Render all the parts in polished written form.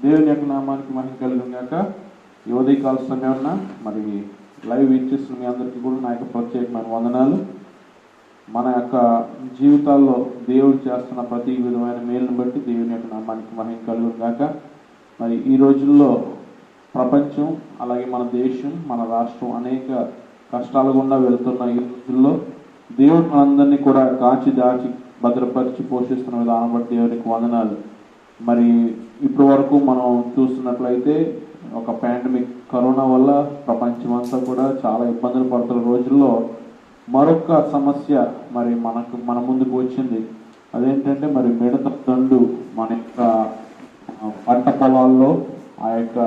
దేవుని యొక్క నామానికి మహిమ కలుగును గాక. ఈ ఉదయకాల సమయాన్న మరి లైవ్ ఇచ్చేస్తున్న మీ అందరికీ కూడా నా యొక్క ప్రత్యేకమైన వందనాలు. మన యొక్క జీవితాల్లో దేవుడు చేస్తున్న ప్రతి విధమైన మేలును బట్టి దేవుని యొక్క నామానికి మహిమ కలుగును గాక. మరి ఈ రోజుల్లో ప్రపంచం అలాగే మన దేశం మన రాష్ట్రం అనేక కష్టాల గుండా వెళ్తున్న ఈ రోజుల్లో దేవుడు మనందరినీ కూడా కాచి దాచి భద్రపరిచి పోషిస్తున్న విధానం బట్టి దేవునికి వందనాలు. మరి ఇప్పటి వరకు మనం చూస్తున్నట్లయితే ఒక పాండమిక్ కరోనా వల్ల ప్రపంచం అంతా కూడా చాలా ఇబ్బందులు పడుతున్న రోజుల్లో మరొక సమస్య మరి మన ముందుకు వచ్చింది. అదేంటంటే మరి మిడత దండు మన యొక్క పంట పొలాల్లో ఆ యొక్క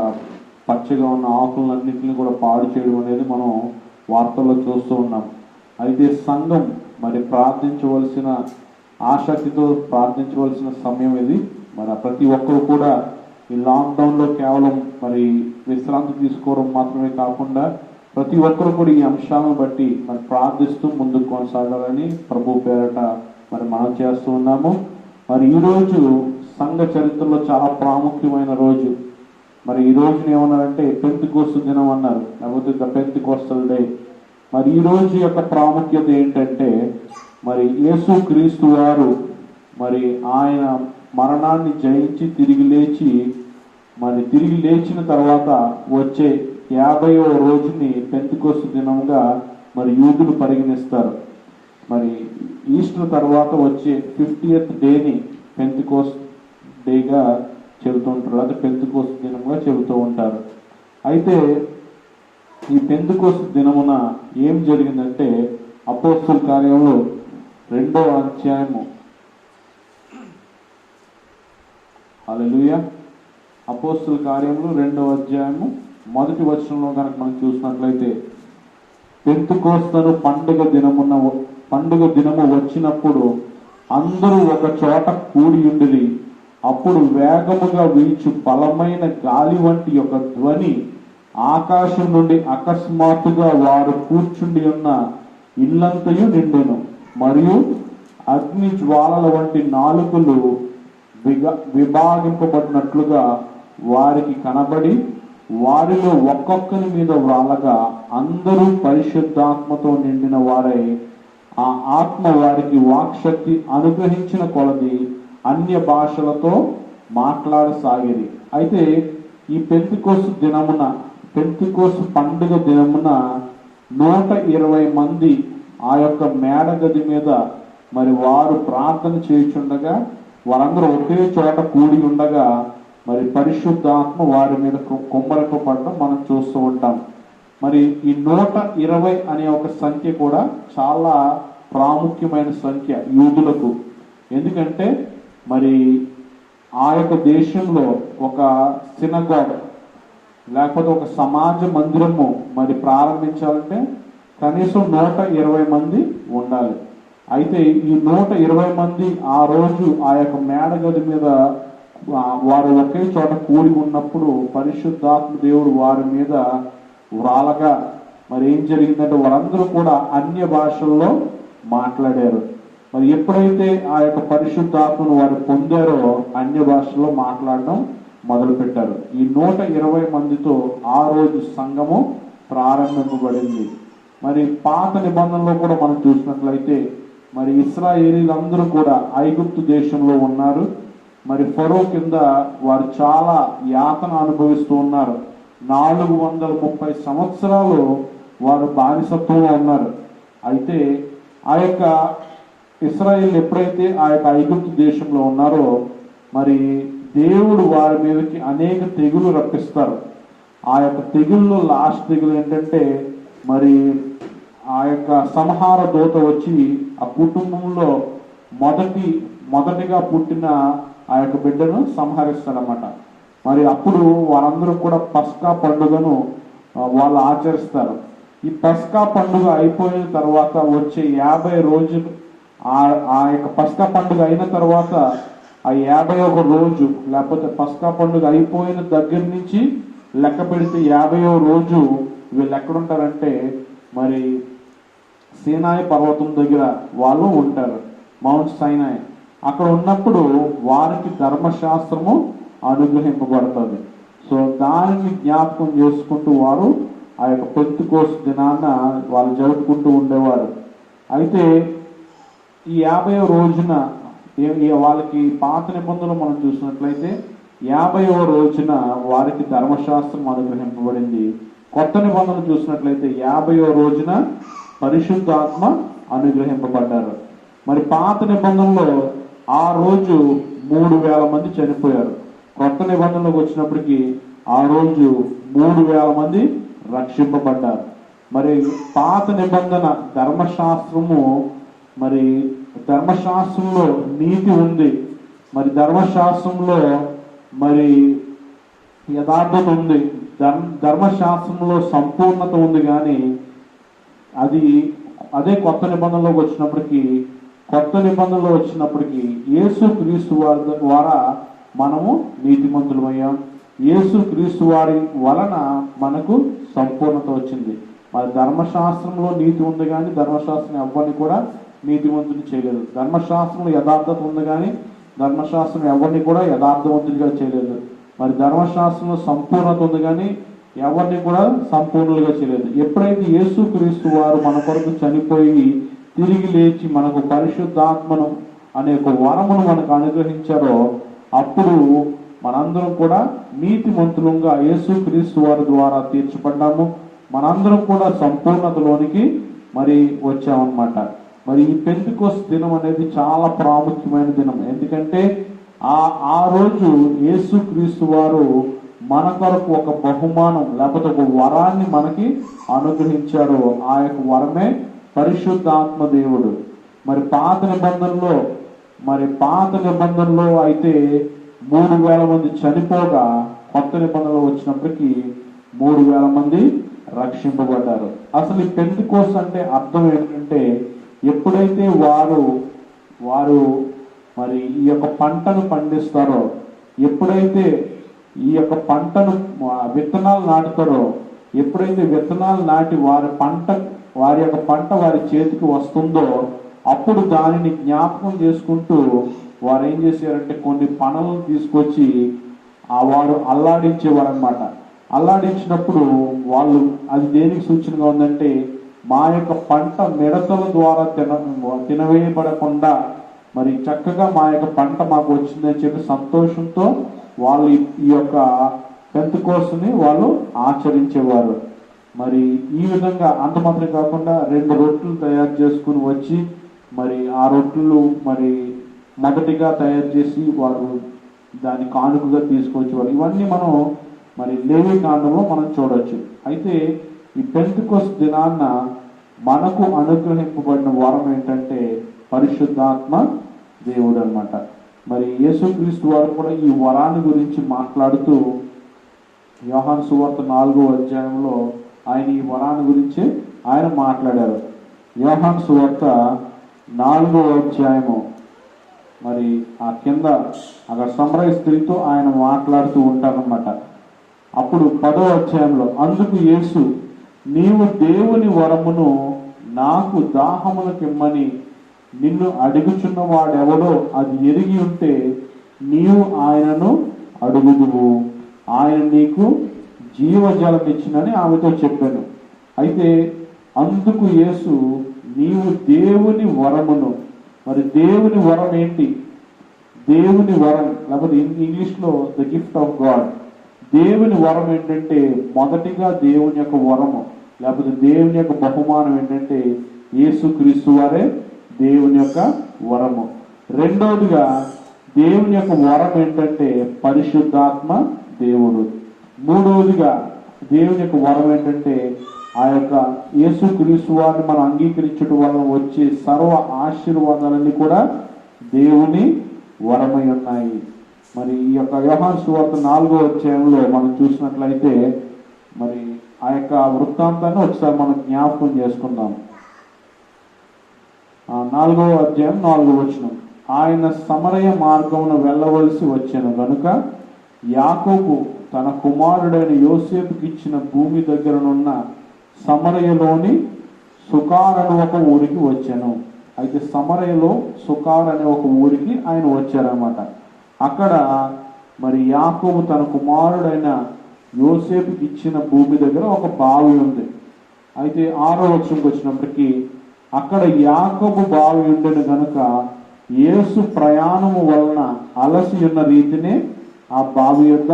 పచ్చగా ఉన్న ఆకులన్నింటినీ కూడా పాడు చేయడం అనేది మనం వార్తల్లో చూస్తూ ఉన్నాం. అయితే సంఘం మరి ప్రార్థించవలసిన ఆసక్తితో ప్రార్థించవలసిన సమయం ఇది. మరి ప్రతి ఒక్కరు కూడా ఈ లాక్డౌన్లో కేవలం మరి విశ్రాంతి తీసుకోవడం మాత్రమే కాకుండా ప్రతి ఒక్కరు కూడా ఈ అంశాలను బట్టి మరి ప్రార్థిస్తూ ముందుకు కొనసాగాలని ప్రభు పేరట మరి మనం చేస్తూ ఉన్నాము. మరి ఈరోజు సంఘ చరిత్రలో చాలా ప్రాముఖ్యమైన రోజు. మరి ఈ రోజుని ఏమన్నారంటే పెంతెకోస్తు దినం అన్నారు, లేకపోతే ద పెంతెకోస్టల్ డే. మరి ఈ రోజు యొక్క ప్రాముఖ్యత ఏంటంటే మరి యేసు క్రీస్తు వారు మరి ఆయన మరణాన్ని జయించి తిరిగి లేచిన తర్వాత వచ్చే 50వ రోజుని పెంతెకోస్తు దినంగా మరి యూదులు పరిగణిస్తారు. మరి ఈస్టర్ తర్వాత వచ్చే 50th డేని పెంతెకోస్తు డేగా చెబుతుంటారు, అంటే పెంతెకోస్తు దినంగా చెబుతూ ఉంటారు. అయితే ఈ పెంతెకోస్తు దినమున ఏం జరిగిందంటే అపోస్తల కార్యంలో 2వ అధ్యాయము, హల్లెలూయా, అపోస్తల కార్యంలో 2వ అధ్యాయము 1వ వచనంలో కనుక మనం చూసినట్లయితే, పెంతెకోస్తు పండుగ దినము వచ్చినప్పుడు అందరూ ఒక చోట కూడి ఉండిరి. అప్పుడు వేగముగా వీచు బలమైన గాలి వంటి ఒక ధ్వని ఆకాశం నుండి అకస్మాత్తుగా వారు కూర్చుండి ఉన్న ఇల్లంతయు నిండెను. మరియు అగ్ని జ్వాలల వంటి నాలుకలు విభాగింపబడినట్లుగా వారికి కనబడి వారిలో ఒక్కొక్కరి మీద వ్రాలగా అందరూ పరిశుద్ధాత్మతో నిండిన వారై ఆ ఆత్మ వారికి వాక్శక్తి అనుగ్రహించిన కొలది అన్య భాషలతో మాట్లాడసాగిరి. అయితే ఈ పెంతెకోస్తు పండుగ దినమున 120 మంది ఆ యొక్క మేడగది మీద మరి వారు ప్రార్థన చేయుచుండగా వారందరూ ఒకే చోట కూడి ఉండగా మరి పరిశుద్ధాత్మ వారి మీద కుమ్మరింపబడడం మనం చూస్తూ ఉంటాం. మరి ఈ 120 అనే ఒక సంఖ్య కూడా చాలా ప్రాముఖ్యమైన సంఖ్య యూదులకు. ఎందుకంటే మరి ఆ యొక్క దేశంలో ఒక సినగాగ్ లేకపోతే ఒక సమాజ మందిరము మరి ప్రారంభించాలంటే కనీసం 120 మంది ఉండాలి. అయితే ఈ 120 మంది ఆ రోజు ఆ యొక్క మేడగది మీద వారు ఒకే చోట కూడి ఉన్నప్పుడు పరిశుద్ధాత్మ దేవుడు వారి మీద వ్రాలగా మరి ఏం జరిగిందంటే వారందరూ కూడా అన్య భాషల్లో మాట్లాడారు. మరి ఎప్పుడైతే ఆ యొక్క పరిశుద్ధాత్మను వారు పొందారో అన్య భాషల్లో మాట్లాడడం మొదలు పెట్టారు. ఈ 120 మందితో ఆ రోజు సంఘము ప్రారంభింపబడింది. మరి పాత నిబంధనలో కూడా మనం చూసినట్లయితే మరి ఇశ్రాయేలీలందరూ కూడా ఐగుప్తు దేశంలో ఉన్నారు. మరి ఫరో కింద వారు చాలా యాతన అనుభవిస్తూ ఉన్నారు. 430 సంవత్సరాలు వారు బానిసత్వంలో ఉన్నారు. అయితే ఆ యొక్క ఇశ్రాయేల్ ఎప్పుడైతే ఆ యొక్క ఐగుప్తు దేశంలో ఉన్నారో మరి దేవుడు వారి మీదకి అనేక తెగులు రప్పిస్తారు. ఆ యొక్క తెగుల్లో లాస్ట్ తెగులు ఏంటంటే మరి ఆ యొక్క సంహార దూత వచ్చి ఆ కుటుంబంలో మొదటిగా పుట్టిన ఆ యొక్క బిడ్డను సంహరిస్తాడనమాట. మరి అప్పుడు వారందరూ కూడా పస్కా పండుగను వాళ్ళు ఆచరిస్తారు. ఈ పస్కా పండుగ అయిపోయిన తర్వాత వచ్చే 50 రోజులు ఆ యొక్క పస్కా పండుగ అయిన తర్వాత ఆ 51వ రోజు లేకపోతే పస్కా పండుగ అయిపోయిన దగ్గర నుంచి లెక్క పెడితే 50వ రోజు వీళ్ళు ఎక్కడుంటారంటే మరి సీనాయి పర్వతం దగ్గర వాళ్ళు ఉంటారు, మౌంట్ సైనాయ్. అక్కడ ఉన్నప్పుడు వారికి ధర్మశాస్త్రము అనుగ్రహింపబడుతుంది. సో దానిని జ్ఞాపకం చేసుకుంటూ వారు ఆ యొక్క పెంతెకోస్తు దినాన వాళ్ళు జరుపుకుంటూ ఉండేవారు. అయితే ఈ 50వ రోజున వాళ్ళకి పాత నిబంధనలు మనం చూసినట్లయితే 50వ రోజున వారికి ధర్మశాస్త్రం అనుగ్రహింపబడింది. కొత్త నిబంధనలు చూసినట్లయితే 50వ రోజున పరిశుద్ధాత్మ అనుగ్రహింపబడ్డారు. మరి పాత నిబంధనలో ఆ రోజు 3,000 మంది చనిపోయారు. కొత్త నిబంధనలకు వచ్చినప్పటికీ ఆ రోజు 3,000 మంది రక్షింపబడ్డారు. మరి పాత నిబంధన ధర్మశాస్త్రము, మరి ధర్మశాస్త్రంలో నీతి ఉంది, మరి ధర్మశాస్త్రంలో మరి యథార్థత ఉంది, ధర్మశాస్త్రంలో సంపూర్ణత ఉంది. కానీ అదే కొత్త నిబంధనలోకి వచ్చినప్పటికీ యేసు క్రీస్తు వారి ద్వారా మనము నీతిమంతులమయ్యాం. యేసు క్రీస్తు వారి వలన మనకు సంపూర్ణత వచ్చింది. మరి ధర్మశాస్త్రంలో నీతి ఉంది కానీ ధర్మశాస్త్రం ఎవరిని కూడా నీతివంతుని చేయలేదు. ధర్మశాస్త్రంలో యథార్థత ఉంది కానీ ధర్మశాస్త్రం ఎవరిని కూడా యథార్థవంతుడిగా చేయలేదు. మరి ధర్మశాస్త్రంలో సంపూర్ణత ఉంది కానీ ఎవరిని కూడా సంపూర్ణులుగా చేయలేదు. ఎప్పుడైతే యేసు క్రీస్తు వారు మన కొరకు చనిపోయి తిరిగి లేచి మనకు పరిశుద్ధాత్మను అనే ఒక వరమును మనకు అనుగ్రహించారో అప్పుడు మనందరం కూడా నీతిమంతులుగా యేసు క్రీస్తు వారి ద్వారా తీర్చబడ్డాము. మనందరం కూడా సంపూర్ణతలోనికి మరి వచ్చామన్నమాట. మరి ఈ పెంతెకోస్తు దినం అనేది చాలా ప్రాముఖ్యమైన దినం. ఎందుకంటే ఆ రోజు యేసు క్రీస్తు వారు మన కొరకు ఒక బహుమానం లేకపోతే ఒక వరాన్ని మనకి అనుగ్రహించారు. ఆ యొక్క వరమే పరిశుద్ధాత్మ దేవుడు. మరి పాత నిబంధనలో అయితే 3,000 మంది చనిపోగా కొత్త నిబంధనలో వచ్చినప్పటికీ 3,000 మంది రక్షింపబడ్డారు. అసలు ఈ పెంతెకోస్తు అంటే అర్థం ఏంటంటే ఎప్పుడైతే వారు మరి ఈ యొక్క పంటను పండిస్తారో, ఎప్పుడైతే ఈ యొక్క పంటను విత్తనాలు నాటుతారో, ఎప్పుడైతే విత్తనాలు నాటి వారి యొక్క పంట వారి చేతికి వస్తుందో అప్పుడు దానిని జ్ఞాపకం చేసుకుంటూ వారు ఏం చేశారంటే కొన్ని పనులను తీసుకొచ్చి వారు అల్లాడించేవారు అనమాట. అల్లాడించినప్పుడు వాళ్ళు అది దేనికి సూచనగా ఉందంటే మా యొక్క పంట మిడతల ద్వారా తినవేయబడకుండా మరి చక్కగా మా యొక్క పంట మాకు వచ్చిందని చెప్పి సంతోషంతో వాళ్ళు ఈ యొక్క పెంతెకోస్తుని వాళ్ళు ఆచరించేవారు. మరి ఈ విధంగా అంత మాత్రం కాకుండా 2 రొట్టెలు తయారు చేసుకుని వచ్చి మరి ఆ రొట్టెలు మరి మొదటిగా తయారు చేసి వారు దాన్ని కానుకగా తీసుకొచ్చేవారు. ఇవన్నీ మనం మరి లేవి కాండంలో మనం చూడొచ్చు. అయితే ఈ పెంతెకోస్తు దినాన్న మనకు అనుగ్రహింపబడిన వరం ఏంటంటే పరిశుద్ధాత్మ దేవుడు అన్నమాట. మరి యేసుక్రీస్తు వారు కూడా ఈ వరాన్ని గురించి మాట్లాడుతూ యోహాను సువార్త 4వ అధ్యాయంలో ఆయన ఈ వరాన్ని గురించి ఆయన మాట్లాడారు. యోహాను సువార్త 4వ అధ్యాయము మరి ఆ కింద అక్కడ సమరయ స్త్రీతో ఆయన మాట్లాడుతూ ఉంటారన్నమాట. అప్పుడు 10వ అధ్యాయంలో అందుకు యేసు నీవు దేవుని వరమును నాకు దాహములకిమ్మని నిన్ను అడుగుచున్న వాడెవడో అది ఎరిగి ఉంటే నీవు ఆయనను అడుగుదువు, ఆయన నీకు జీవజలం ఇచ్చినని ఆమెతో చెప్పాను. అయితే అందుకు యేసు నీవు దేవుని వరమును, మరి దేవుని వరం ఏంటి? దేవుని వరం లేకపోతే ఇంగ్లీష్లో ద గిఫ్ట్ ఆఫ్ గాడ్. దేవుని వరం ఏంటంటే మొదటిగా దేవుని యొక్క వరము లేకపోతే దేవుని యొక్క బహుమానం ఏంటంటే యేసుక్రీస్తు వారే దేవుని యొక్క వరము. రెండవదిగా దేవుని యొక్క వరం ఏంటంటే పరిశుద్ధాత్మ దేవుడు. మూడవదిగా దేవుని యొక్క వరం ఏంటంటే ఆ యొక్క యేసుక్రీస్తు వారిని మనం అంగీకరించడం వల్ల వచ్చే సర్వ ఆశీర్వాదాలన్నీ కూడా దేవుని వరమై ఉన్నాయి. మరి ఈ యొక్క యోహాను సువార్త 4వ అధ్యాయంలో మనం చూసినట్లయితే మరి ఆ యొక్క వృత్తాంతాన్ని ఒకసారి మనం జ్ఞాపకం చేసుకుందాం. 4వ అధ్యాయం 4వ వచనం ఆయన సమరయ మార్గమున వెళ్ళవలసి వచ్చాను గనుక యాకోబు తన కుమారుడైన యోసేపుకి ఇచ్చిన భూమి దగ్గరనున్న సమరయలోని సుకార్ అనే ఒక ఊరికి వచ్చాను. అయితే సమరయలో సుకార్ అనే ఒక ఊరికి ఆయన వచ్చారనమాట. అక్కడ మరి యాకోబు తన కుమారుడైన యోసేపుకి ఇచ్చిన భూమి దగ్గర ఒక బావి ఉంది. అయితే 6వ వచనంకి వచ్చినప్పటికీ అక్కడ యాకోబు బావి ఉండెను గనుక యేసు ప్రయాణము వలన అలసి ఉన్న రీతినే ఆ బావి యొద్ద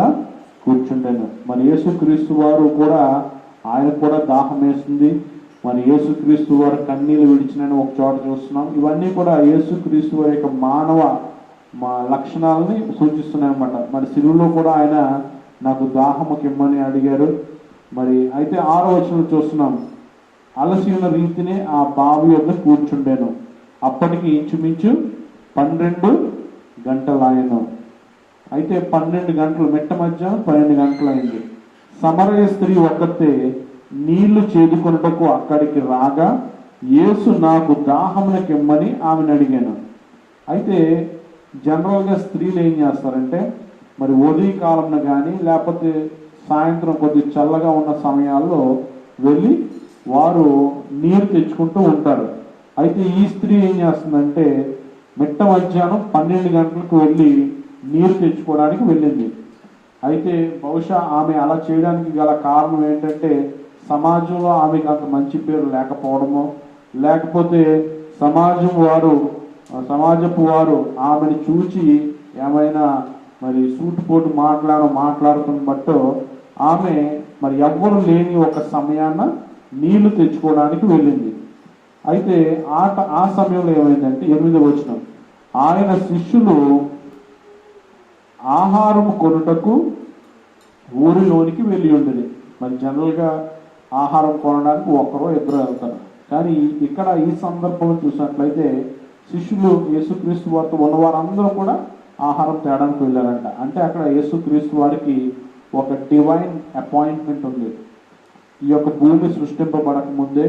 కూర్చుండెను. మరి యేసుక్రీస్తు వారు కూడా, ఆయన కూడా దాహం వేస్తుంది. మరి యేసుక్రీస్తు వారు కన్నీళ్లు విడిచినని ఒక చోట చూస్తున్నాం. ఇవన్నీ కూడా యేసుక్రీస్తు వారి యొక్క మానవ లక్షణాలని సూచిస్తున్నాయి అన్నమాట. మరి సిలువలో కూడా ఆయన నాకు దాహముకిమ్మని అడిగారు. మరి అయితే 6వ వచనం చూస్తున్నాం, అలసి ఉన్న రీతినే ఆ బావి యొద్ద కూర్చుండెను. అప్పటికి ఇంచుమించు 12 గంటలాయను. అయితే 12 గంటలు, మిట్ట మధ్యాహ్నం 12 గంటలు అయింది. సమరయ స్త్రీ ఒక్కతే నీళ్లు చేదుకొనుటకు అక్కడికి రాగా యేసు నాకు దాహమునకిమ్మని ఆమెను అడిగాను. అయితే జనరల్గా స్త్రీలు ఏం చేస్తారంటే, మరి ఉదయకాలంలో కానీ లేకపోతే సాయంత్రం కొద్ది చల్లగా ఉన్న సమయాల్లో వెళ్ళి వారు నీరు తెచ్చుకుంటూ ఉంటారు. అయితే ఈ స్త్రీ ఏం చేస్తుందంటే మిట్ట మధ్యాహ్నం 12 గంటలకు వెళ్ళి నీరు తెచ్చుకోవడానికి వెళ్ళింది. అయితే బహుశా ఆమె అలా చేయడానికి గల కారణం ఏంటంటే సమాజంలో ఆమెకు అంత మంచి పేరు లేకపోవడమో, లేకపోతే సమాజపు వారు ఆమెను చూచి ఏమైనా మరి సూటిపోటు మాట్లాడుతున్న బట్టో ఆమె మరి ఎవ్వరు లేని ఒక సమయాన నీళ్లు తెచ్చుకోవడానికి వెళ్ళింది. అయితే ఆ సమయంలో ఏమైందంటే 8వ వచనం, ఆయన శిష్యులు ఆహారం కొనుటకు ఊరిలోనికి వెళ్ళి ఉండేది. మరి జనరల్గా ఆహారం కొనడానికి ఒకరో ఇద్దరు వెళ్తారు. కానీ ఇక్కడ ఈ సందర్భంలో చూసినట్లయితే శిష్యులు యేసుక్రీస్తు వారితో ఉన్న వారందరూ కూడా ఆహారం తేడానికి వెళ్ళారంట. అంటే అక్కడ యేసుక్రీస్తు వారికి ఒక డివైన్ అపాయింట్మెంట్ ఉంది. ఈ యొక్క భూమి సృష్టింపబడక ముందే,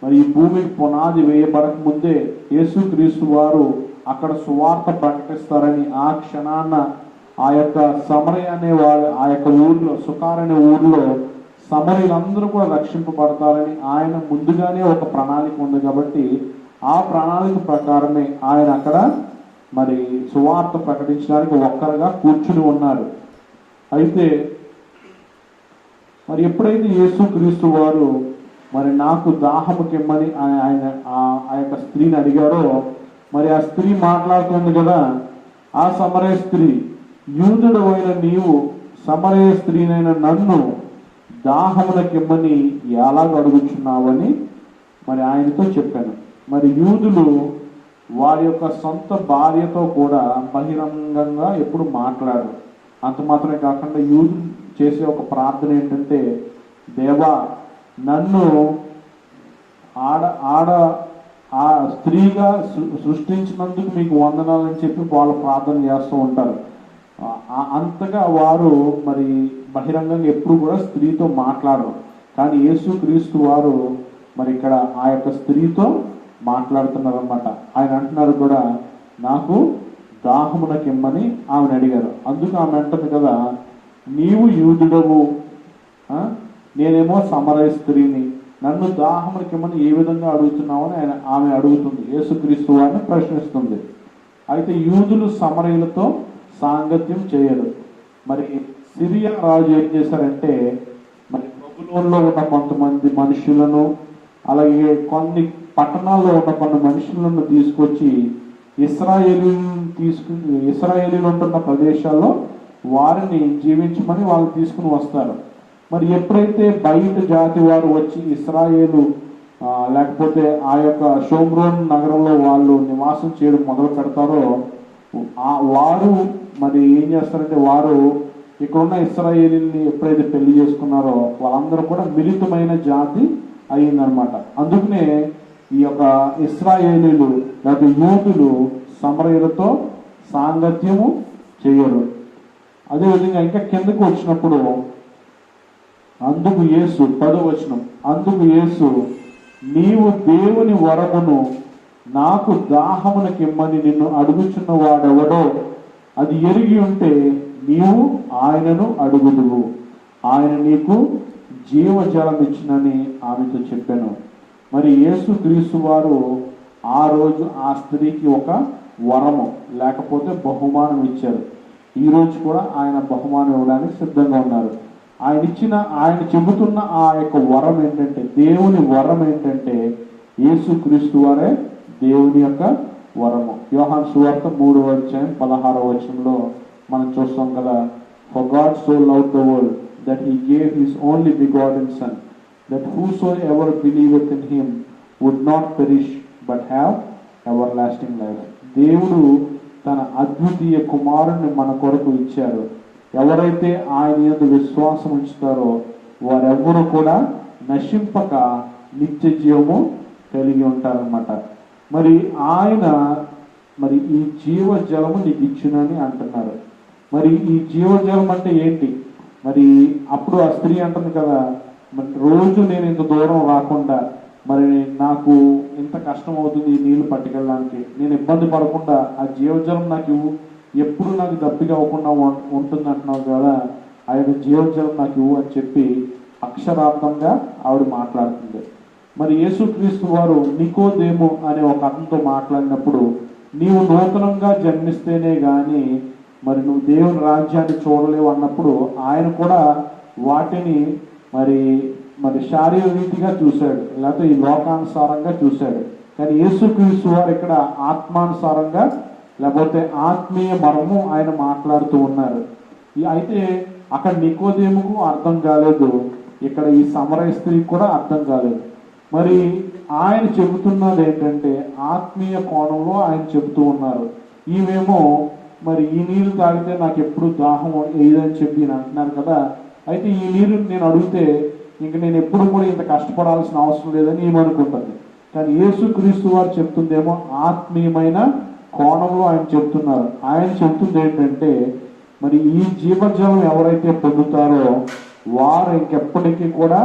మరి ఈ భూమికి పునాది వేయబడక ముందే యేసుక్రీస్తు వారు అక్కడ సువార్త ప్రకటిస్తారని ఆ క్షణాన ఆ యొక్క సమరయ అనే వారు, ఆ యొక్క ఊర్లో, సుకార్ అనే ఊర్లో సమరయులందరూ కూడా రక్షింపబడతారని ఆయన ముందుగానే ఒక ప్రణాళిక ఉంది. కాబట్టి ఆ ప్రణాళిక ప్రకారమే ఆయన అక్కడ మరి సువార్త ప్రకటించడానికి ఒక్కరుగా కూర్చుని ఉన్నారు. అయితే మరి ఎప్పుడైతే యేసుక్రీస్తు వారు మరి నాకు దాహముకిమ్మని ఆయన ఆ యొక్క స్త్రీని అడిగారో, మరి ఆ స్త్రీ మాట్లాడుతుంది కదా, ఆ సమరయ స్త్రీ, యూదుడు అయిన నీవు సమరయ స్త్రీనైన నన్ను దాహమునకిమ్మని ఎలాగ అడుగుచున్నావని మరి ఆయనతో చెప్పాను. మరి యూదులు వారి యొక్క సొంత భార్యతో కూడా బహిరంగంగా ఎప్పుడు మాట్లాడరు. అంత మాత్రమే కాకుండా యూదులు చేసే ఒక ప్రార్థన ఏంటంటే, దేవా నన్ను ఆ స్త్రీగా సృష్టించినందుకు మీకు వందనాలని చెప్పి వాళ్ళు ప్రార్థన చేస్తూ ఉంటారు. అంతగా వారు మరి బహిరంగంగా ఎప్పుడు కూడా స్త్రీతో మాట్లాడరు. కానీ యేసుక్రీస్తు వారు మరి ఇక్కడ ఆ యొక్క స్త్రీతో మాట్లాడుతున్నారు అన్నమాట. ఆయన అంటున్నారు కూడా, నాకు దాహమునకిమ్మని ఆమెను అడిగారు. అందుకు ఆమె అంటుంది కదా, నీవు యూదుడవు, నేనేమో సమరయ స్త్రీని, నన్ను దాహమునకిమ్మని ఏ విధంగా అడుగుతున్నావు అని ఆమె అడుగుతుంది, యేసుక్రీస్తు వారిని ప్రశ్నిస్తుంది. అయితే యూదులు సమరయులతో సాంగత్యం చేయరు. మరి సిరియా రాజు ఏం చేశారంటే, మరి బబులోనులో ఉన్న కొంతమంది మనుషులను, అలాగే కొన్ని పట్టణాల్లో ఉన్న కొన్ని మనుషులను తీసుకొచ్చి ఇశ్రాయేలీలు ఉంటున్న ప్రదేశాల్లో వారిని జీవించమని వాళ్ళు తీసుకుని వస్తారు. మరి ఎప్పుడైతే బయట జాతి వారు వచ్చి ఇశ్రాయేలు లేకపోతే ఆ యొక్క షోమ్రోన్ నగరంలో వాళ్ళు నివాసం చేయడం మొదలు పెడతారో, వారు మరి ఏం చేస్తారంటే, వారు ఇక్కడున్న ఇశ్రాయేలీని ఎప్పుడైతే పెళ్లి చేసుకున్నారో వాళ్ళందరూ కూడా మిళితమైన జాతి అయిందనమాట. అందుకనే ఈ యొక్క ఇశ్రాయేలీలు లేకపోతే యూదులు సమరయులతో సాంగత్యము చేయరు. అదేవిధంగా ఇంకా కిందకు వచ్చినప్పుడు అందుకు యేసు 10వ వచనం, అందుకు యేసు నీవు దేవుని వరమును నాకు దాహమునకిమ్మని నిన్ను అడుగుచున్న వాడెవడో అది ఎరిగి ఉంటే నీవు ఆయనను అడుగుదువు, ఆయన నీకు జీవజలం ఇచ్చినని ఆమెతో చెప్పాను. మరి యేసుక్రీస్తు వారు ఆ రోజు ఆ స్త్రీకి ఒక వరము లేకపోతే బహుమానం ఇచ్చారు. ఈ రోజు కూడా ఆయన బహుమానం ఇవ్వడానికి సిద్ధంగా ఉన్నారు. ఆయన చెబుతున్న ఆ యొక్క వరం ఏంటంటే, దేవుని వరం ఏంటంటే యేసుక్రీస్తు వారే దేవుని యొక్క వరము. యోహాను సువార్త 3:16 మనం చూస్తాం కదా, for God so loved the world that he gave his only begotten son that whosoever believeth in him would not perish but have everlasting life. దేవుడు తన అద్వితీయ కుమారుణ్ణి మన కొరకు ఇచ్చారు. ఎవరైతే ఆయన యందు విశ్వాసం ఉంచుతారో వారెవ్వరూ కూడా నశింపక నిత్య జీవము కలిగి ఉంటారన్నమాట. మరి ఆయన ఈ జీవజలము నీకు ఇచ్చునని అంటున్నారు. మరి ఈ జీవజలం అంటే ఏంటి? మరి అప్పుడు ఆ స్త్రీ అంటుంది కదా, మరి రోజు నేను ఇంత దూరం రాకుండా, మరి నాకు ఇంత కష్టం అవుతుంది ఈ నీళ్లు పట్టుకెళ్ళడానికి, నేను ఇబ్బంది పడకుండా ఆ జీవజలం నాకు ఇవ్వు, ఎప్పుడు నాకు దప్పిక అవ్వకుండా ఉంటుంది అంటున్నావు కదా, ఆ యొక్క జీవజలం నాకు ఇవ్వు అని చెప్పి అక్షరార్థంగా ఆవిడ మాట్లాడుతుంది. మరి యేసుక్రీస్తు వారు నికోదేము అనే ఒక అతనితో మాట్లాడినప్పుడు, నీవు నూతనంగా జన్మిస్తేనే గాని మరి నువ్వు దేవుని రాజ్యాన్ని చూడలేవు అన్నప్పుడు ఆయన కూడా వాటిని మరి శారీర రీతిగా చూశాడు, లేకపోతే ఈ లోకానుసారంగా చూశాడు. కానీ యేసుక్రీస్తు వారు ఇక్కడ ఆత్మానుసారంగా లేకపోతే ఆత్మీయ మర్మం ఆయన మాట్లాడుతూ ఉన్నారు. అయితే అక్కడ నికోదేముకు అర్థం కాలేదు, ఇక్కడ ఈ సమరయ స్త్రీకి కూడా అర్థం కాలేదు. మరి ఆయన చెబుతున్నది ఏంటంటే ఆత్మీయ కోణంలో ఆయన చెబుతూ ఉన్నారు. ఈమెమో మరి ఈ నీరు తాగితే నాకు ఎప్పుడు దాహం వేయదని చెప్పి అంటున్నారు కదా. అయితే ఈ నీరు నేను అడిగితే ఇంక నేను ఎప్పుడు కూడా ఇంత కష్టపడాల్సిన అవసరం లేదని ఏమనుకుంటుంది. కానీ యేసుక్రీస్తు వారు చెప్తుందేమో ఆత్మీయమైన కోణంలో ఆయన చెప్తున్నారు. ఆయన చెప్తుంది ఏంటంటే మరి ఈ జీవజలం ఎవరైతే పొందుతారో వారు ఇంకెప్పటికీ కూడా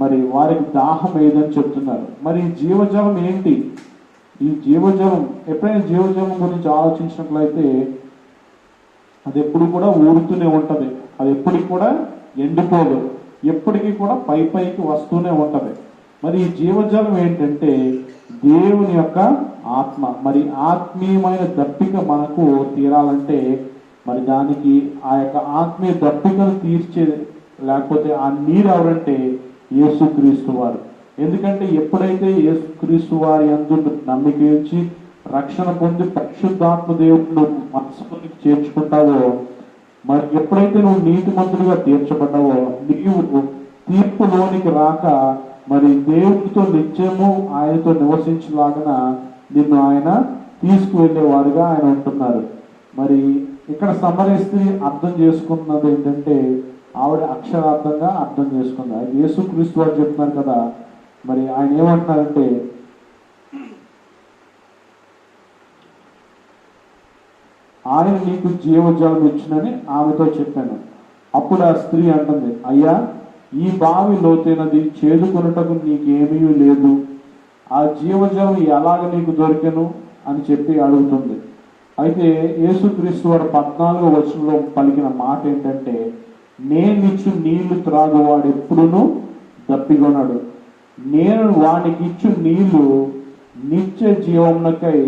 మరి వారికి దాహం ఏదని చెప్తున్నారు. మరి ఈ జీవజలం ఏంటి? ఈ జీవజలం ఎప్పుడైనా జీవజలం గురించి ఆలోచించినట్లయితే అది ఎప్పుడు కూడా ఊరుతూనే ఉంటది, అది ఎప్పటికి కూడా ఎండిపోదు, ఎప్పటికీ కూడా పైకి వస్తూనే ఉంటది. మరి ఈ జీవజలం ఏంటంటే దేవుని యొక్క ఆత్మ. మరి ఆత్మీయమైన దప్పిక మనకు తీరాలంటే మరి దానికి ఆ యొక్క ఆత్మీయ దప్పికను తీర్చే లేకపోతే ఆ నీరు ఎవరంటే యేసుక్రీస్తు వారు. ఎందుకంటే ఎప్పుడైతే యేసుక్రీస్తు వారి యందు నమ్మిక ఉంచి రక్షణ పొంది పరిశుద్ధాత్మ దేవుడు మనసులోకి చేర్చుకుంటావో, మరి ఎప్పుడైతే నువ్వు నీతిమంతుడిగా తీర్చబడ్డావో నీవు తీర్పులోనికి రాక మరి దేవుడితో నిత్యము ఆయనతో నివసించలాగా నిన్ను ఆయన తీసుకువెళ్ళేవారుగా ఆయన ఉంటున్నారు. మరి ఇక్కడ సమరయ స్త్రీ అర్థం చేసుకున్నది ఏంటంటే ఆవిడ అక్షరార్థంగా అర్థం చేసుకుంది. అది యేసుక్రీస్తు వారు చెప్తున్నారు కదా, మరి ఆయన ఏమంటున్నారంటే ఆయన నీకు జీవజలం ఇచ్చునని ఆమెతో చెప్పాను. అప్పుడు ఆ స్త్రీ అంటుంది, అయ్యా ఈ బావి లోతైనది, చేదుకొనుటకు నీకేమీ లేదు, ఆ జీవజలం ఎలాగ నీకు దొరికెను అని చెప్పి అడుగుతుంది. అయితే యేసుక్రీస్తు వారు 14వ పలికిన మాట ఏంటంటే నేనిచ్చు నీళ్లు త్రాగువాడు ఎప్పుడునూ దప్పికొనడు, నేను వానికి ఇచ్చు నీళ్లు నిత్య జీవమునకై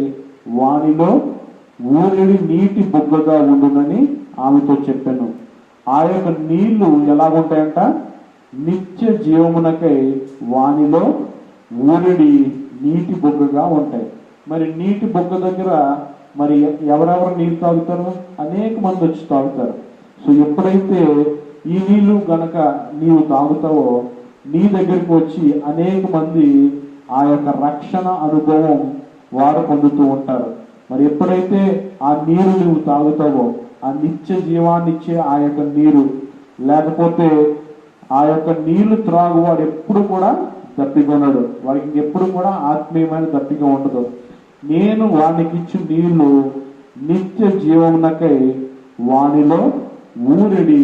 వానిలో ఊరిడి నీటి బొగ్గగా ఉండునని ఆమెతో చెప్పాను. ఆ యొక్క నీళ్లు ఎలాగుంటాయంట? నిత్య జీవమునకై వానిలో ఊరిడి నీటి బొగ్గగా ఉంటాయి. మరి నీటి బొగ్గ దగ్గర మరి ఎవరెవరు నీరు తాగుతారు? అనేక మంది వచ్చి తాగుతారు. సో ఎప్పుడైతే ఈ నీళ్లు గనక నీవు తాగుతావో నీ దగ్గరికి వచ్చి అనేక మంది ఆ యొక్క రక్షణ అనుభవం వారు పొందుతూ ఉంటారు. మరి ఎప్పుడైతే ఆ నీరు నువ్వు తాగుతావో ఆ నిత్య జీవాన్ని ఇచ్చే ఆ యొక్క నీరు, లేకపోతే ఆ యొక్క నీళ్లు త్రాగు వాడు ఎప్పుడు కూడా దప్పికొనడు, వాడికి ఎప్పుడు కూడా ఆత్మీయమైన దప్పిక ఉండదు. నేను వానికి ఇచ్చిన నీళ్లు నిత్య జీవమునకై వానిలో ఊరిడి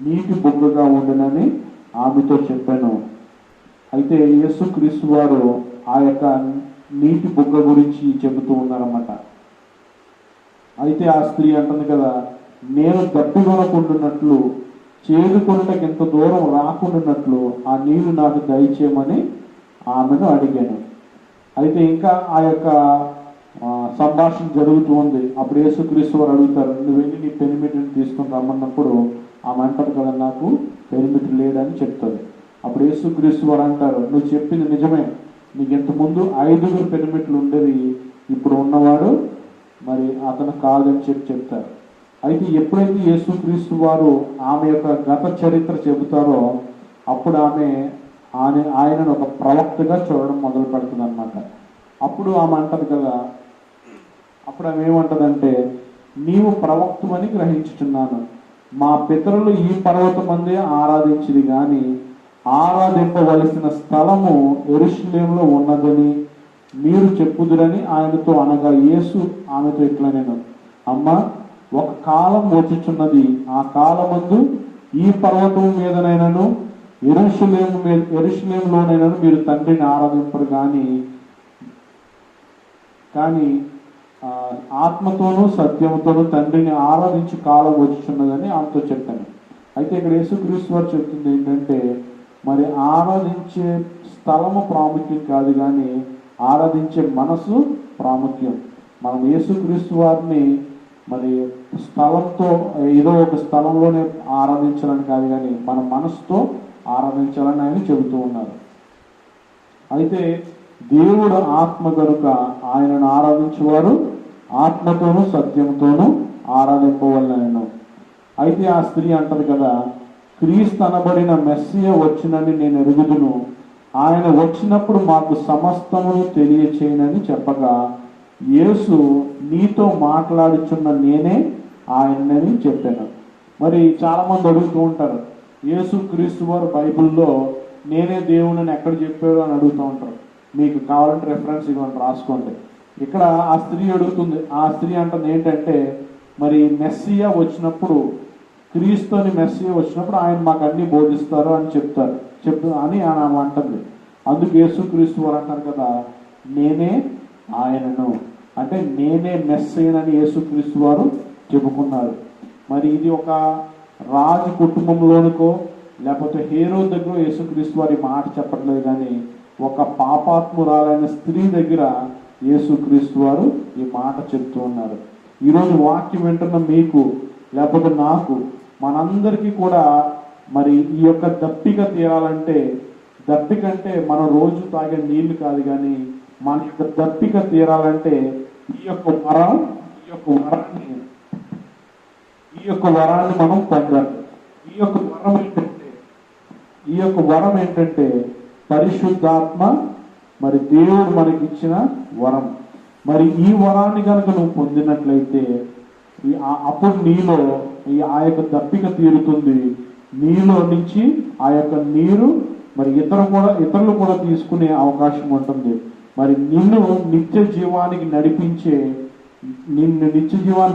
నీటి బొగ్గగా ఉండునని ఆమెతో చెప్పాను. అయితే యేసుక్రీస్తు వారు ఆ యొక్క నీటి బొగ్గ గురించి చెబుతూ ఉన్నారన్నమాట. అయితే ఆ స్త్రీ అంటుంది కదా, నేను దప్పికొనకుండానట్లు చేదుకొనుటకు ఎంత దూరం రాకుండానట్లు ఆ నీళ్లు నాకు దయచేయమని ఆమెను అడిగాను. అయితే ఇంకా ఆ యొక్క సంభాషణ జరుగుతూ ఉంది. అప్పుడు యేసుక్రీస్తు వారు అడుగుతారు, నువ్వు వెళ్ళి నీ పెనిమిటిని తీసుకుని రమ్మన్నప్పుడు ఆమె అంటారు కదా, నాకు పెనిమిటి లేడని చెప్తుంది. అప్పుడు యేసుక్రీస్తు వారు అంటారు, నువ్వు చెప్పింది నిజమే, నీకు ఇంతకుముందు 5 పెనిమిట్లు ఉండేది, ఇప్పుడు ఉన్నవాడు మరి అతను కాదని చెప్తారు. అయితే ఎప్పుడైతే యేసుక్రీస్తు వారు ఆమె యొక్క గత చరిత్ర చెబుతారో అప్పుడు ఆయనను ఒక ప్రవక్తగా చూడడం మొదలు పెడుతుంది అనమాట. అప్పుడు ఆమె అంటది కదా, అప్పుడు ఆమె ఏమంటదంటే, నీవు ప్రవక్తమని గ్రహించుచున్నాను, మా పితరులు ఈ పర్వతమందే ఆరాధించిది గాని ఆరాధింపవలసిన స్థలము యెరూషలేములో ఉన్నదని మీరు చెప్పుదురని ఆయనతో అనగా, యేసు ఆమెతో ఇట్లా, నేను అమ్మ, ఒక కాలం వచ్చుచున్నది, ఆ కాలమందు ఈ పర్వతం మీదనైనను యెరూషలేములోనైనను మీరు తండ్రిని ఆరాధింపరు కానీ ఆత్మతోనూ సత్యముతోనూ తండ్రిని ఆరాధించి కాలం వచ్చుచున్నదని ఆమెతో చెప్పాను. అయితే ఇక్కడ యేసుక్రీస్తు వారు చెప్తుంది ఏంటంటే, మరి ఆరాధించే స్థలము ప్రాముఖ్యం కాదు కానీ ఆరాధించే మనసు ప్రాముఖ్యం. మనం యేసుక్రీస్తు వారిని మరి స్థలంతో ఏదో ఒక స్థలంలోనే ఆరాధించాలని కాదు కానీ మన మనసుతో ఆరాధించాలని ఆయన చెబుతూ ఉన్నారు. అయితే దేవుడు ఆత్మ కనుక ఆయనను ఆరాధించేవారు ఆత్మతోనూ సత్యంతోనూ ఆరాధింపవలెను. అయితే ఆ స్త్రీ అంటది కదా, క్రీస్తు అనబడిన మెస్సియా వచ్చినని నేను ఎరుగుదును, ఆయన వచ్చినప్పుడు మాకు సమస్తమును తెలియచేయనని చెప్పగా, యేసు నీతో మాట్లాడుచున్న నేనే ఆయనని చెప్పాను. మరి చాలా మంది అడుగుతూ ఉంటారు, యేసు క్రీస్తు వారు బైబిల్లో నేనే దేవుని ఎక్కడ చెప్పారు అని అడుగుతూ ఉంటారు. మీకు కావాలంటే రెఫరెన్స్ ఇవ్వండి, రాసుకోండి. ఇక్కడ ఆ స్త్రీ అడుగుతుంది, ఆ స్త్రీ అంటుంది ఏంటంటే, మరి మెస్సియా వచ్చినప్పుడు, క్రీస్తు అని మెస్సియా వచ్చినప్పుడు ఆయన మాకు అన్ని బోధిస్తారు అని చెప్తారు అని ఆమె అంటుంది. అందుకు యేసుక్రీస్తు వారు అంటారు కదా, నేనే ఆయనను, అంటే నేనే మెస్సియానని యేసుక్రీస్తు వారు చెప్పుకున్నారు. మరి ఇది ఒక రాజు కుటుంబంలోనికో లేకపోతే హేరోదు దగ్గర యేసుక్రీస్తు వారి మాట చెప్పట్లేదు కానీ ఒక పాపాత్మురాలైన స్త్రీ దగ్గర యేసుక్రీస్తు వారు ఈ మాట చెప్తూ ఉన్నారు. ఈరోజు వాక్యం వింటున్న మీకు లేకపోతే నాకు, మనందరికీ కూడా మరి ఈ యొక్క దప్పిక తీరాలంటే, దప్పిక అంటే మనం రోజు తాగే నీళ్లు కాదు కానీ మన యొక్క దప్పిక తీరాలంటే ఈ యొక్క వరాన్ని మనం పొందాలి. ఈ యొక్క వరం ఏంటంటే పరిశుద్ధాత్మ, మరి దేవుడు మనకి ఇచ్చిన వరం. మరి ఈ వరాన్ని కనుక నువ్వు పొందినట్లయితే అప్పుడు నీలో ఆ యొక్క దప్పిక తీరుతుంది. నీలో నుంచి ఆ యొక్క నీరు మరి ఇతరులు కూడా తీసుకునే అవకాశం ఉంటుంది. మరి నిన్ను నిత్య జీవానికి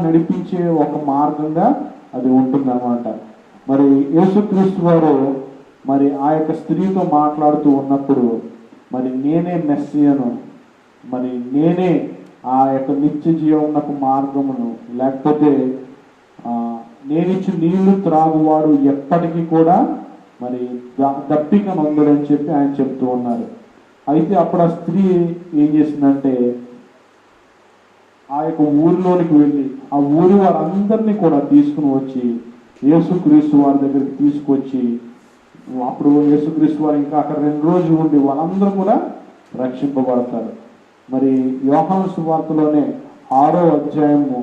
నడిపించే ఒక మార్గంగా అది ఉంటుంది అన్నమాట. మరి యేసుక్రీస్తు వారు మరి ఆ యొక్క స్త్రీతో మాట్లాడుతూ ఉన్నప్పుడు, మరి నేనే మెస్సియాను, మరి నేనే ఆ యొక్క నిత్య జీవనకు మార్గమును, లేకపోతే నేనిచ్చి నీళ్లు త్రాగువాడు ఎప్పటికీ కూడా మరి దప్పిక నొందడని చెప్పి ఆయన చెప్తూ ఉన్నారు. అయితే అప్పుడు ఆ స్త్రీ ఏం చేసిందంటే, ఆ యొక్క ఊరిలోనికి వెళ్ళి ఆ ఊరి వారందరినీ కూడా తీసుకుని వచ్చి యేసుక్రీస్తు వారి దగ్గరికి తీసుకొచ్చి, అప్పుడు యేసుక్రీస్తు వారు ఇంకా అక్కడ 2 రోజులు ఉండి వాళ్ళందరూ కూడా రక్షింపబడతారు. మరి యోహాను సువార్తలోనే 6వ అధ్యాయము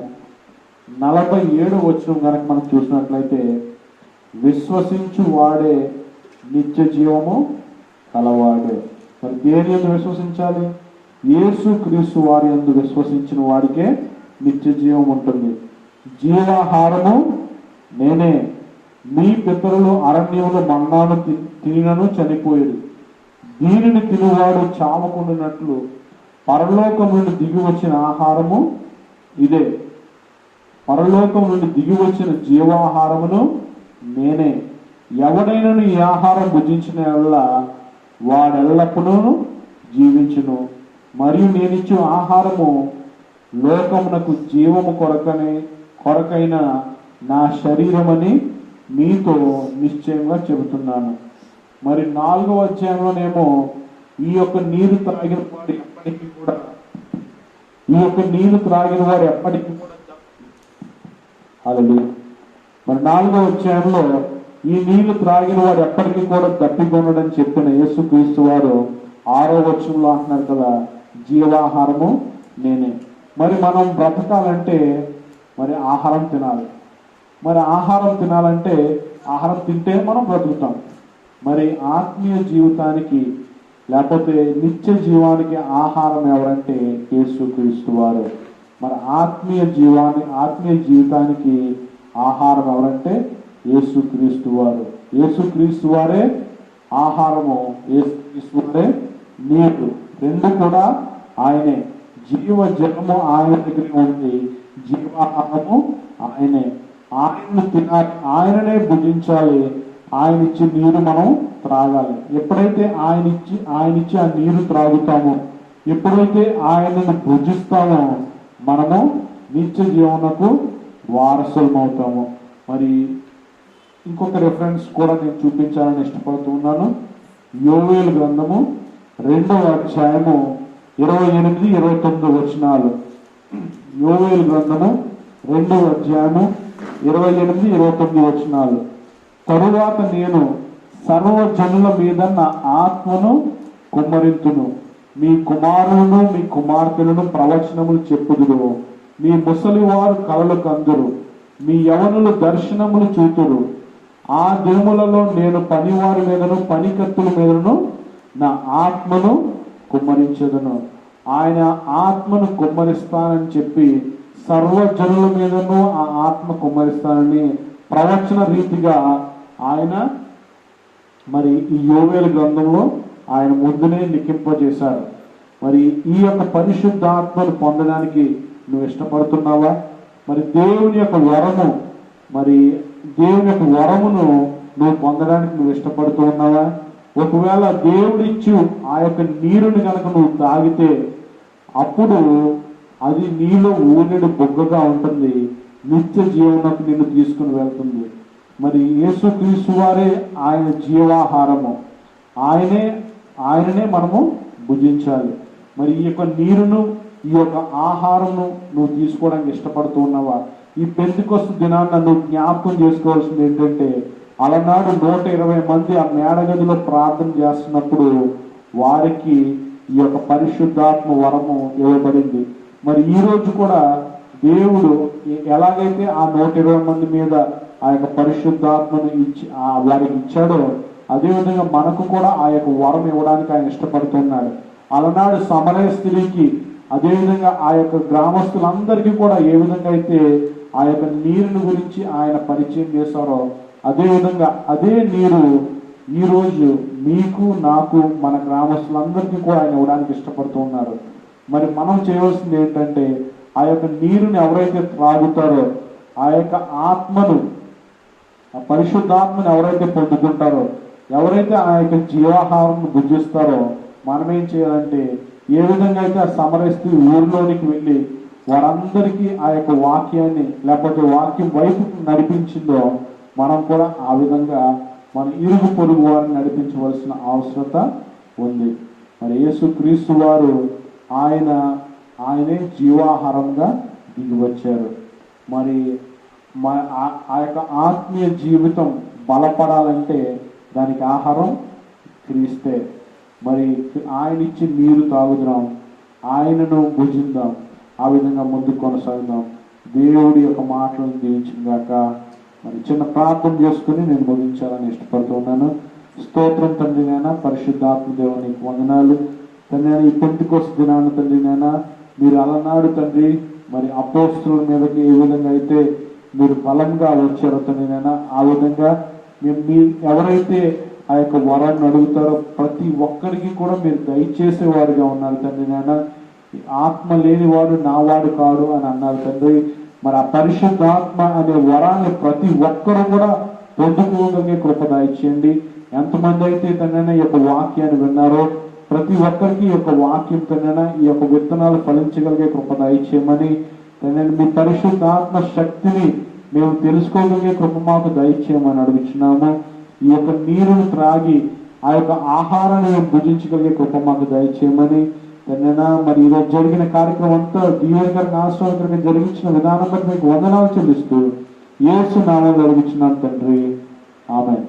47వ వచనం కనుక మనం చూసినట్లయితే, విశ్వసించు వాడే నిత్య జీవము కలవాడే. మరి దేని యందు విశ్వసించాలి? యేసుక్రీస్తు వారి యందు విశ్వసించిన వాడికే నిత్య జీవం ఉంటుంది. జీవాహారము నేనే, మీ పితరులు అరణ్యంలో మన్నాను తినను చనిపోయేది, దీనిని తినువాడు చావకుండానట్లు పరలోకం నుండి దిగి వచ్చిన ఆహారము ఇదే, పరలోకం నుండి దిగి వచ్చిన జీవాహారమును నేనే. ఎవడైనను ఈ ఆహారం భుజించిన వాడెల్లప్పుడూ జీవించును. మరియు నేనిచ్చు ఆహారము లోకమునకు జీవము కొరకైన నా శరీరమని మీతో నిశ్చయంగా చెబుతున్నాను. మరి 4వ అధ్యాయంలోనేమో ఈ యొక్క నీరు త్రాగిన వాడు ఎప్పటికీ కూడా ఈ ఈ యొక్క నీళ్లు త్రాగిన వారు ఎప్పటికీ కూడా హల్లెలూయా. మరి 4వ అధ్యాయంలో ఈ నీళ్లు త్రాగిన వాడు ఎప్పటికీ కూడా దప్పికొనడని చెప్పిన యేసుక్రీస్తు వారు 6వ వచనంలో అంటున్నారు కదా, జీవాహారము నేనే. మరి మనం బ్రతకాలంటే మరి ఆహారం తినాలి. మరి ఆహారం తినాలంటే ఆహారం తింటే మనం బ్రతుకుతాం. మరి ఆత్మీయ జీవితానికి లేకపోతే నిత్య జీవానికి ఆహారం ఎవరంటే యేసుక్రీస్తు వారు. మరి ఆత్మీయ జీవితానికి ఆహారం ఎవరంటే యేసుక్రీస్తు వారు. యేసుక్రీస్తు వారే ఆహారము, యేసుక్రీస్తు వారే నీరు. రెండు కూడా ఆయనే. జీవ జలము ఆయన దగ్గర ఉంది, జీవాహారము ఆయనే. ఆయన్ను తినాలి, ఆయననే భుజించాలి. ఆయన ఇచ్చి నీరు మనం త్రాగాలి. ఎప్పుడైతే ఆయన ఇచ్చి ఆ నీరు త్రాగుతామో, ఎప్పుడైతే ఆయనను భుజిస్తామో మనము నిత్య జీవనకు వారసులం అవుతాము. మరి ఇంకొక రెఫరెన్స్ కూడా నేను చూపించాలని ఇష్టపడుతున్నాను. యోవేలు గ్రంథము 2వ అధ్యాయము 28, 29 వచనాలు. యోవేలు గ్రంథము 2వ అధ్యాయము 28, 29 వచనాలు. తరువాత నేను సర్వజనుల మీద నా ఆత్మను కుమ్మరింతును. మీ కుమారులను మీ కుమార్తెలను ప్రవచనములు చెప్పుదురు. మీ ముసలివారు కలలు కందురు. మీ యవనులు దర్శనములు చూతురు. ఆ దినములలో నేను పనివారి మీదను పనికత్తుల మీదను నా ఆత్మను కుమ్మరించదును. ఆయన ఆత్మను కుమ్మరిస్తానని చెప్పి సర్వజనుల మీదను ఆ ఆత్మ కుమ్మరిస్తానని ప్రవచన రీతిగా ఆయన మరి ఈ యోవేలు గ్రంథంలో ఆయన ముందునే లిఖింపజేశారు. మరి ఈ యొక్క పరిశుద్ధాత్మను పొందడానికి నువ్వు ఇష్టపడుతున్నావా? మరి దేవుని యొక్క వరమును నువ్వు పొందడానికి నువ్వు ఇష్టపడుతూ ఉన్నావా? ఒకవేళ దేవుడిచ్చు ఆ యొక్క నీరుని కనుక నువ్వు తాగితే అప్పుడు అది నీలో ఊనెడు బొగ్గగా ఉంటుంది, నిత్య జీవనకు నిన్ను తీసుకుని వెళ్తుంది. మరి యేసుక్రీస్తు వారే ఆయన జీవాహారము. ఆయననే మనము భుజించాలి. మరి ఈ యొక్క నీరును, ఈ యొక్క ఆహారంను నువ్వు తీసుకోవడానికి ఇష్టపడుతూ ఉన్నావా? ఈ పెంతెకొస్తు దినాన్ని నువ్వు జ్ఞాపకం చేసుకోవాల్సింది ఏంటంటే, అలనాడు 120 మంది ఆ మేడగదిలో ప్రార్థన చేస్తున్నప్పుడు వారికి ఈ యొక్క పరిశుద్ధాత్మ వరము ఇవ్వబడింది. మరి ఈ రోజు కూడా దేవుడు ఎలాగైతే ఆ 120 మంది మీద ఆ యొక్క పరిశుద్ధాత్మను వారికి ఇచ్చాడో, అదేవిధంగా మనకు కూడా ఆ యొక్క వరం ఇవ్వడానికి ఆయన ఇష్టపడుతున్నాడు. అలనాడు సమరయ స్త్రీకి, అదేవిధంగా ఆ యొక్క గ్రామస్తులందరికీ కూడా ఏ విధంగా అయితే ఆ యొక్క నీరుని గురించి ఆయన పరిచయం చేశారో, అదేవిధంగా అదే నీరు ఈరోజు మీకు, నాకు, మన గ్రామస్తులందరికీ కూడా ఆయన ఇవ్వడానికి ఇష్టపడుతూ ఉన్నారు. మరి మనం చేయవలసింది ఏంటంటే, ఆ యొక్క నీరుని ఎవరైతే త్రాగుతారో, ఆ యొక్క ఆత్మను, ఆ పరిశుద్ధాత్మను ఎవరైతే పొందుకుంటారో, ఎవరైతే ఆ యొక్క జీవాహారం భుజిస్తారో, మనం ఏం చేయాలంటే, ఏ విధంగా అయితే ఆ సమరస్త్రీ ఊరిలోనికి వెళ్ళి వారందరికీ ఆ యొక్క వాక్యాన్ని లేకపోతే వాక్యం వైపు నడిపించిందో, మనం కూడా ఆ విధంగా మన ఇరుగు పొరుగు వారిని నడిపించవలసిన అవసరత ఉంది. మరి యేసుక్రీస్తు వారు ఆయనే జీవాహారంగా దిగి వచ్చారు. మరి ఆ యొక్క ఆత్మీయ జీవితం బలపడాలంటే దానికి ఆహారం క్రీస్తే. మరి ఆయన ఇచ్చి నీరు తాగుదాం, ఆయనను భుజిద్దాం, ఆ విధంగా ముందుకు కొనసాగుదాం. దేవుడి యొక్క మాటలను దీవించుగాక. మరి చిన్న ప్రార్థన చేసుకుని నేను ముగించాలని ఇష్టపడుతున్నాను. స్తోత్రం తండ్రి నాయన, పరిశుద్ధాత్మ దేవునికి వందనాలు తండ్రి. ఈ పెంతెకొస్తు దినాన్ని తండ్రి నాయన, మీరు అలనాడు తండ్రి మరి అపోస్తలుల మీదకి ఏ విధంగా అయితే మీరు బలంగా వచ్చారో తండ్రి నాయన, ఆ విధంగా మీరు ఎవరైతే ఆ యొక్క వరాన్ని అడుగుతారో ప్రతి ఒక్కరికి కూడా మీరు దయచేసే వారిగా ఉన్నారు తండ్రి నాయన. ఆత్మ లేనివాడు నావాడు కాడు అని అన్నారు తండ్రి. మరి ఆ పరిశుద్ధాత్మ అనే వరాన్ని ప్రతి ఒక్కరూ కూడా పొందుకోగలిగే కృప దయచేయండి. ఎంతమంది అయితే తండ్రి ఈ యొక్క వాక్యాన్ని విన్నారో ప్రతి ఒక్కరికి ఈ యొక్క వాక్యం తండ్రి ఈ యొక్క విత్తనాలు ఫలించగలిగే కృప దయచేయమని తండ్రి, మీ పరిశుద్ధాత్మ శక్తిని మేము తెలుసుకోగలిగే కృప మాకు దయచేయమని అడుగుచున్నాము. ఈ యొక్క నీరును త్రాగి ఆ యొక్క ఆహారాన్ని మేము భుజించగలిగే కృప మాకు దయచేయమని తండ్రినా మరి ఈరోజు జరిగిన కార్యక్రమం అంతా దీవెనకరంగా ఆశ్రమకరంగా జరిగించిన విధానం బట్టి మీకు వందనాలు చెల్లిస్తూ యేసు నామములో అడుగుచున్నాను తండ్రి. ఆమేన్.